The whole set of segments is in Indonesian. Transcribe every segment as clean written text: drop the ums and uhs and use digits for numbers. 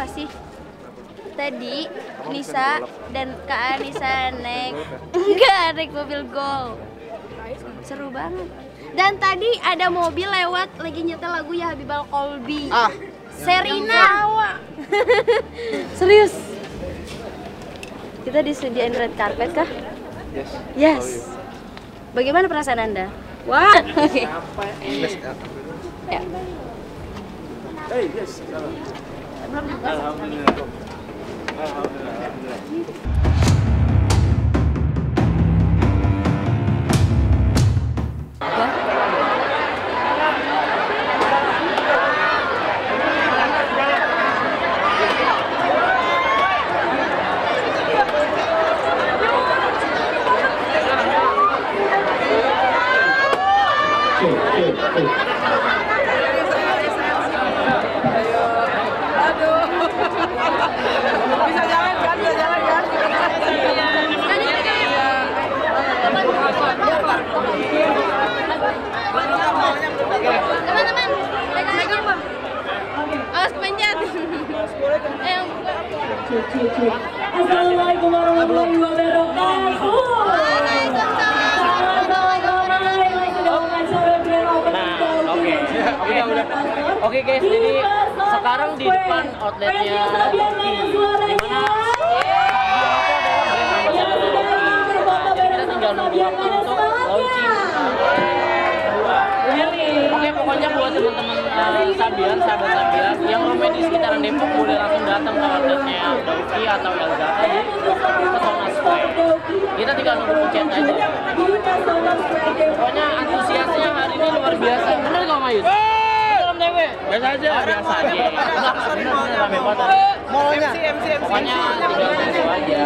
nggak sih? Tadi Nisa dan Kak Anissa naik mobil Gol. Seru banget. Dan tadi ada mobil lewat lagi nyetel lagu ya Habibal Kolbi. Serina. Serius. Kita disediain red carpet kah? Yes. Bagaimana perasaan Anda? Wah. Oke. Ya. Yes. Alhamdulillah. Teman-teman, pegang Bang. Awas kepencet. Assalamualaikum warahmatullahi wabarakatuh. Oke guys, jadi sekarang di depan outletnya Doki, dimana kita tinggal nunggu waktu untuk launching. Oke, pokoknya buat teman-teman Sabian, sahabat Sabian yang rumah di sekitaran Depok boleh langsung datang ke outletnya Doki atau Elzata di Pesona Square. Kita tinggal nunggu pencet aja. Pokoknya antusiasnya hari ini luar biasa. Bener nggak Mayus? Biasa aja. Biasa aja. Bener-bener rame banget. Maunya. Pokoknya tinggal nunggu aja.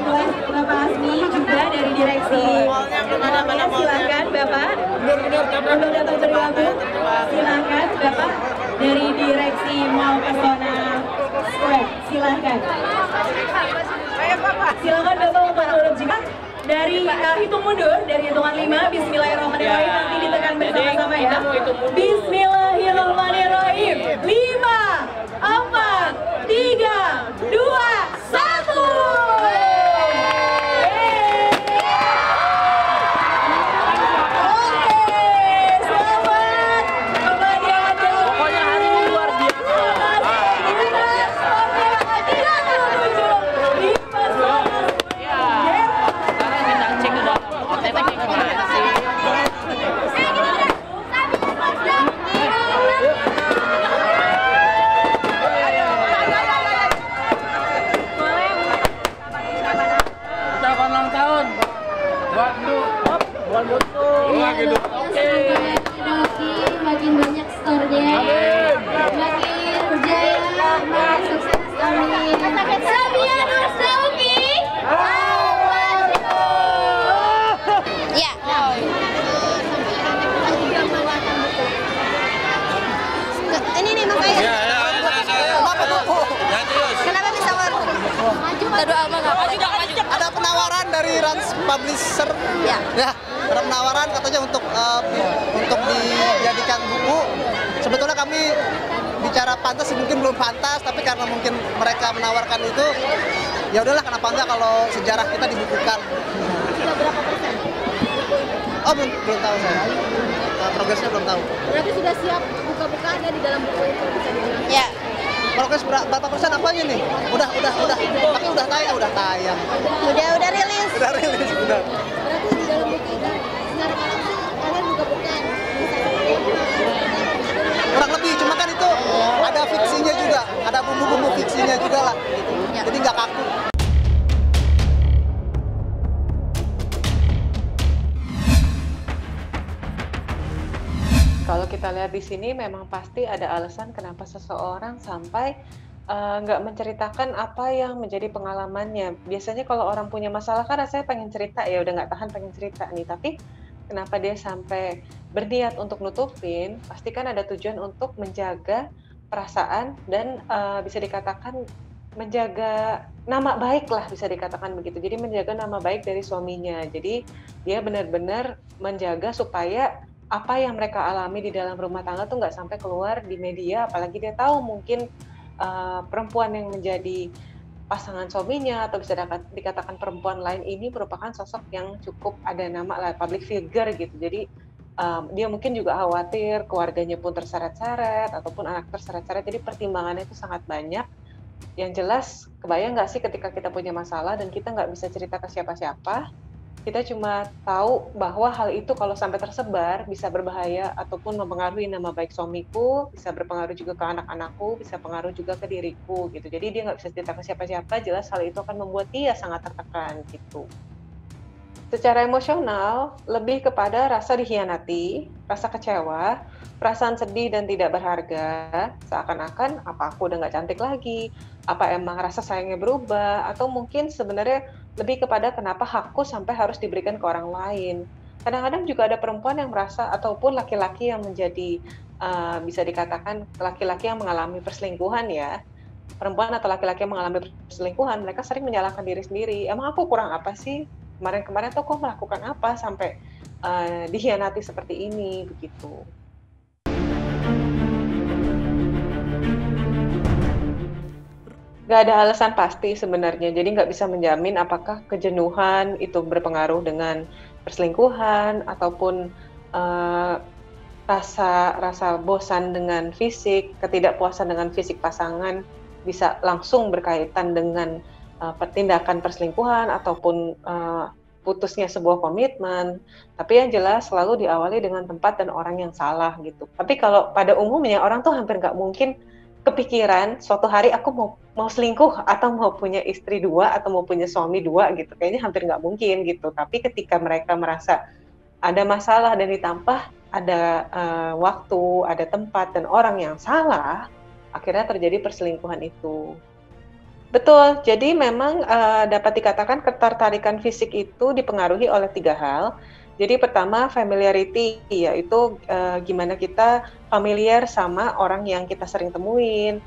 Bapak Asmi juga dari direksi mallnya, silakan Bapak. Belum datang terlambat. Silakan Bapak dari direksi Mall Pesona Square. Silakan. Silakan Bapak untuk turun jika dari hitung mundur dari hitungan 5. Bismillahirrahmanirrahim. Nanti ditekan bersama-sama ya. Bismillahirrahmanirrahim. 5, 4, 3, 2, 1. Makin banyak store-nya, makin jaya, sukses amin. Sabian Selfie. Ya. Ini nih Mas Ayah. Kenapa bisa maju? Ada penawaran dari Rans Publisher. Ya. Ada penawaran katanya untuk dijadikan buku. Sebetulnya kami bicara pantas mungkin belum pantas, tapi karena mungkin mereka menawarkan itu, ya udahlah kenapa enggak kalau sejarah kita dibukukan. Sudah berapa persen? Oh belum tahu saya. Progresnya belum tahu. Berarti sudah siap buka-bukaannya di dalam buku itu bisa dibilang? Ya. Progres berapa persen apanya nih? Udah. Tapi udah tayang. Udah rilis. Udah rilis, udah. Berarti di dalam buku itu secara langsung kalian buka-bukaan. Kurang lebih, cuma kan itu ada fiksinya juga, ada bumbu-bumbu fiksinya juga lah. Gitu. Ya. Jadi nggak kaku. Kalau kita lihat di sini memang pasti ada alasan kenapa seseorang sampai nggak menceritakan apa yang menjadi pengalamannya. Biasanya kalau orang punya masalah kan rasanya pengen cerita, ya udah nggak tahan pengen cerita nih. Tapi kenapa dia sampai berniat untuk nutupin? Pasti kan ada tujuan untuk menjaga perasaan dan bisa dikatakan menjaga nama baik lah, bisa dikatakan begitu. Jadi menjaga nama baik dari suaminya. Jadi dia benar-benar menjaga supaya apa yang mereka alami di dalam rumah tangga tuh nggak sampai keluar di media, apalagi dia tahu mungkin perempuan yang menjadi pasangan suaminya atau bisa dikatakan perempuan lain ini merupakan sosok yang cukup ada nama lah, public figure gitu. Jadi dia mungkin juga khawatir keluarganya pun terseret-seret ataupun anak terseret-seret. Jadi pertimbangannya itu sangat banyak. Yang jelas, kebayang nggak sih ketika kita punya masalah dan kita nggak bisa cerita ke siapa-siapa, kita cuma tahu bahwa hal itu kalau sampai tersebar bisa berbahaya ataupun mempengaruhi nama baik suamiku, bisa berpengaruh juga ke anak-anakku, bisa pengaruh juga ke diriku gitu. Jadi dia nggak bisa cerita ke siapa-siapa, jelas hal itu akan membuat dia sangat tertekan gitu. Secara emosional, lebih kepada rasa dikhianati, rasa kecewa, perasaan sedih dan tidak berharga, seakan-akan apa aku udah nggak cantik lagi, apa emang rasa sayangnya berubah, atau mungkin sebenarnya lebih kepada kenapa hakku sampai harus diberikan ke orang lain. Kadang-kadang juga ada perempuan yang merasa, ataupun laki-laki yang menjadi, bisa dikatakan laki-laki yang mengalami perselingkuhan ya, perempuan atau laki-laki yang mengalami perselingkuhan, mereka sering menyalahkan diri sendiri, emang aku kurang apa sih? Kemarin-kemarin tuh kok melakukan apa sampai dikhianati seperti ini, begitu. Nggak ada alasan pasti sebenarnya, jadi nggak bisa menjamin apakah kejenuhan itu berpengaruh dengan perselingkuhan ataupun rasa bosan dengan fisik, ketidakpuasan dengan fisik pasangan bisa langsung berkaitan dengan tindakan perselingkuhan ataupun putusnya sebuah komitmen. Tapi yang jelas selalu diawali dengan tempat dan orang yang salah gitu. Tapi kalau pada umumnya orang tuh hampir nggak mungkin kepikiran suatu hari aku mau selingkuh atau mau punya istri 2 atau mau punya suami 2 gitu. Kayaknya hampir nggak mungkin gitu. Tapi ketika mereka merasa ada masalah dan ditambah ada waktu, ada tempat dan orang yang salah, akhirnya terjadi perselingkuhan itu. Betul, jadi memang dapat dikatakan ketertarikan fisik itu dipengaruhi oleh 3 hal. Jadi pertama familiarity, yaitu gimana kita familiar sama orang yang kita sering temuin,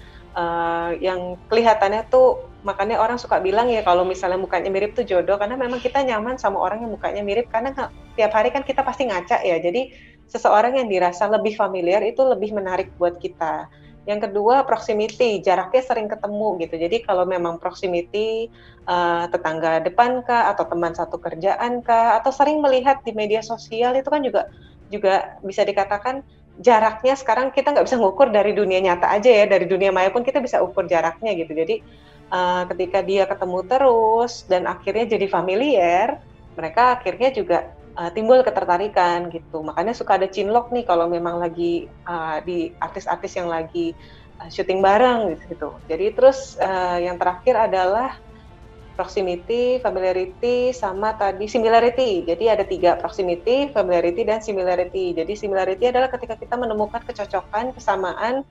yang kelihatannya tuh, makanya orang suka bilang ya kalau misalnya mukanya mirip tuh jodoh, karena memang kita nyaman sama orang yang mukanya mirip, karena tiap hari kan kita pasti ngaca ya, jadi seseorang yang dirasa lebih familiar itu lebih menarik buat kita. Yang kedua proximity, jaraknya sering ketemu gitu. Jadi kalau memang proximity, tetangga depan kah, atau teman satu kerjaan kah, atau sering melihat di media sosial itu kan juga bisa dikatakan jaraknya sekarang kita nggak bisa ngukur dari dunia nyata aja ya, dari dunia maya pun kita bisa ukur jaraknya gitu. Jadi ketika dia ketemu terus dan akhirnya jadi familiar, mereka akhirnya juga timbul ketertarikan gitu. Makanya suka ada cinlok nih kalau memang lagi di artis-artis yang lagi syuting bareng gitu. Jadi terus yang terakhir adalah proximity, familiarity, sama tadi similarity. Jadi ada 3, proximity, familiarity, dan similarity. Jadi similarity adalah ketika kita menemukan kecocokan, kesamaan,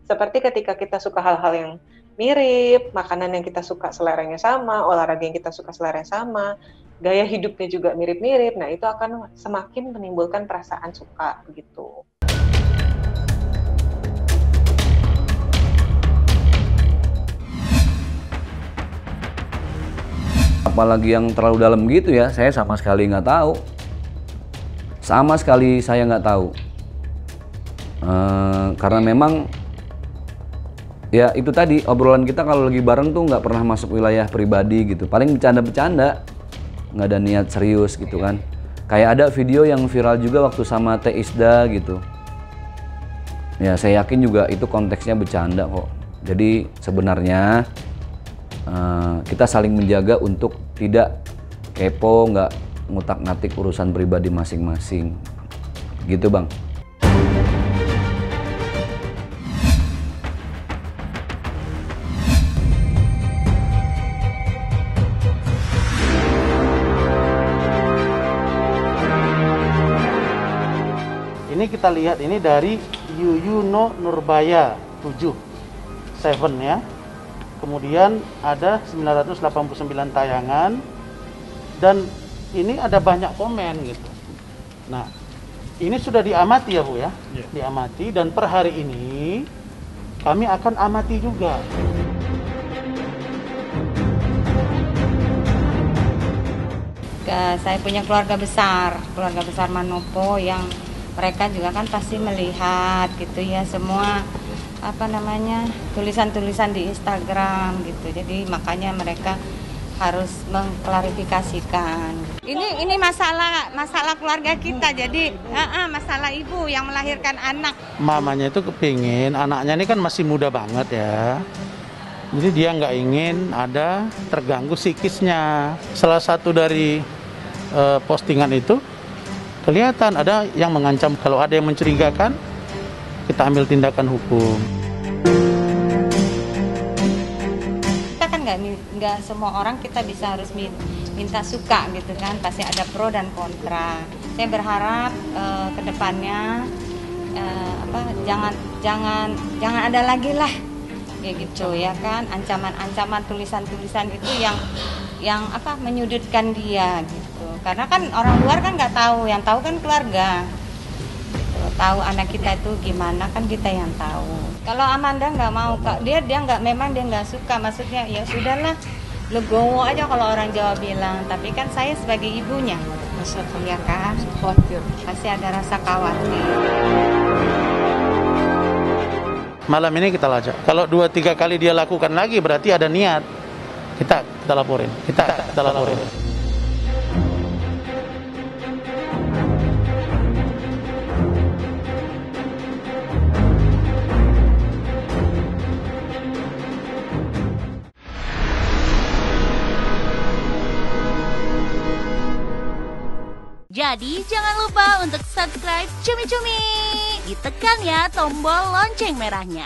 seperti ketika kita suka hal-hal yang mirip, makanan yang kita suka seleranya sama, olahraga yang kita suka seleranya sama, gaya hidupnya juga mirip-mirip. Nah, itu akan semakin menimbulkan perasaan suka begitu. Apalagi yang terlalu dalam gitu ya, saya sama sekali nggak tahu. Sama sekali saya nggak tahu. Karena memang ya itu tadi, obrolan kita kalau lagi bareng tuh nggak pernah masuk wilayah pribadi gitu. Paling bercanda-bercanda, nggak ada niat serius gitu kan. Kayak ada video yang viral juga waktu sama Teh Isda gitu. Ya saya yakin juga itu konteksnya bercanda kok. Jadi sebenarnya kita saling menjaga untuk tidak kepo, nggak ngutak-ngatik urusan pribadi masing-masing. Gitu Bang. Ini kita lihat ini dari Yuyuno Nurbaya 7 ya. Kemudian ada 989 tayangan dan ini ada banyak komen gitu. Nah, ini sudah diamati ya Bu ya. Diamati dan per hari ini kami akan amati juga. Saya punya keluarga besar Manopo yang mereka juga kan pasti melihat gitu ya, semua tulisan-tulisan di Instagram gitu. Jadi makanya mereka harus mengklarifikasikan. Ini masalah keluarga kita. Jadi masalah ibu yang melahirkan anak. Mamanya itu kepingin anaknya ini kan masih muda banget ya. Jadi dia nggak ingin ada terganggu psikisnya. Salah satu dari postingan itu kelihatan ada yang mengancam kalau ada yang mencurigakan kita ambil tindakan hukum. Kita kan nggak semua orang kita bisa harus minta suka gitu kan, pasti ada pro dan kontra. Saya berharap kedepannya jangan ada lagi lah kayak gitu ya kan, ancaman tulisan itu yang menyudutkan dia gitu. Karena kan orang luar kan nggak tahu, yang tahu kan keluarga. Tahu anak kita itu gimana kan kita yang tahu. Kalau Amanda nggak mau, dia nggak suka, maksudnya ya sudahlah, legowo aja kalau orang Jawa bilang. Tapi kan saya sebagai ibunya, maksudnya kan khawatir, pasti ada rasa khawatir. Malam ini kita lacak. Kalau 2-3 kali dia lakukan lagi berarti ada niat. Kita laporin. Jadi jangan lupa untuk subscribe Cumi Cumi. Ditekan ya tombol lonceng merahnya.